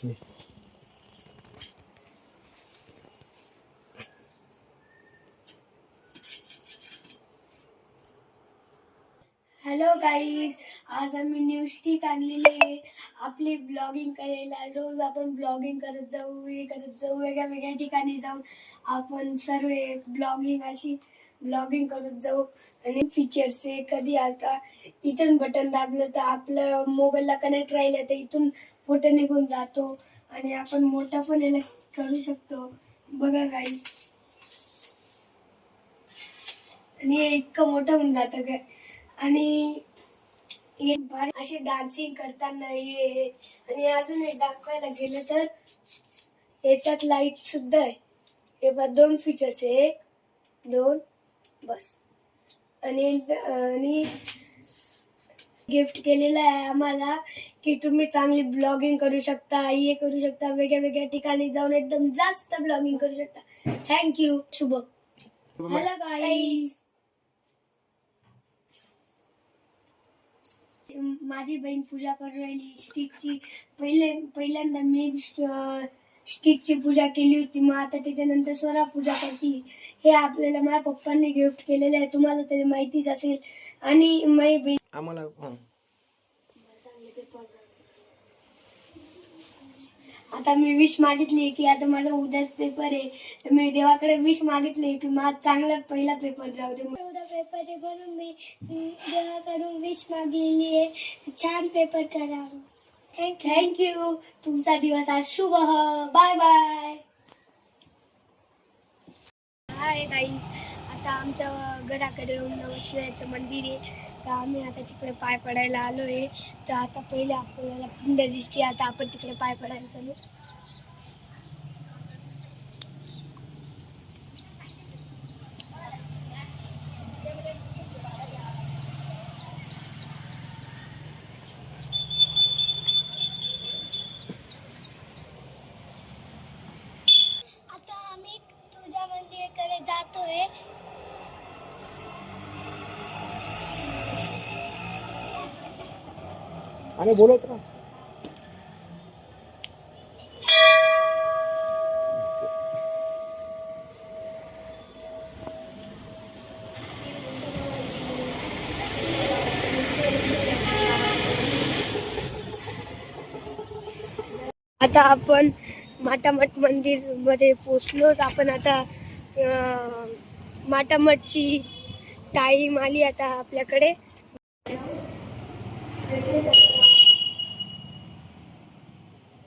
मी. Hello guys, आज आम्ही new stick आणलेली आहे आपली ब्लॉगिंग करायला. रोज आपण ब्लॉगिंग करत जाऊ, वेगळ्या वेगळ्या ठिकाणी जाऊन आपण सर्व अशी ब्लॉगिंग करत जाऊ. आणि फीचर्स आहे, कधी आता इथून बटन दाबलं तर आपलं मोबाईलला कनेक्ट राहिलं तर इथून फोटो निघून जातो आणि आपण मोठा पण याला करू शकतो. बघा गाईज, आणि हे इतकं मोठं होऊन जातं काय. आणि असे डान्सिंग करताना ये. आणि अजून एक दाखवायला गेलं तर याच्यात लाईट सुद्धा आहे. हे बघ, 2 फीचर्स आहे, 1 2 बस. आणि गिफ्ट केलेलं आहे आम्हाला की तुम्ही चांगली ब्लॉगिंग करू शकता, हे करू शकता, वेगळ्या वेगळ्या ठिकाणी जाऊन एकदम जास्त ब्लॉगिंग करू शकता. थँक्यू शुभ. हॅलो गाईज, माझी बहीण पूजा करू राहिली स्टिकची. पहिल्यांदा मी स्टिकची पूजा केली होती, मग आता त्याच्यानंतर स्वरा पूजा करते. हे आपल्याला माझ्या पप्पांनी गिफ्ट केलेलं आहे, तुम्हाला तरी माहितीच असेल. आणि माझी बहीण आम्हाला आता मी विश मागितली की आता माझा उद्याच पेपर आहे, तर मी देवाकडे विश मागितली की माझा चांगला पहिला पेपर जाऊ दे. उद्या पेपर आहे म्हणून मी देवाकडून विश मागलेली आहे, छान पेपर करावं. थँक्यू. तुमचा दिवस आज शुभ हो. Bye bye. हाय गाईज, आता आमच्या घराकडे येऊन नवशिवायचं मंदिर आहे, तर आम्ही आता तिकडे पाय पडायला आलो आहे. तर आता पहिले आपल्याला पिंड दिसते, आता आपण तिकडे पाय पडायला चालू. आता आम्ही तुझ्या मंदिराकडे जातोय. आणि बोलत राहा. आता आपण माटामठ मंदिर मध्ये पोचलो. आपण आता माटामठची टाईम आली आता आपल्याकडे.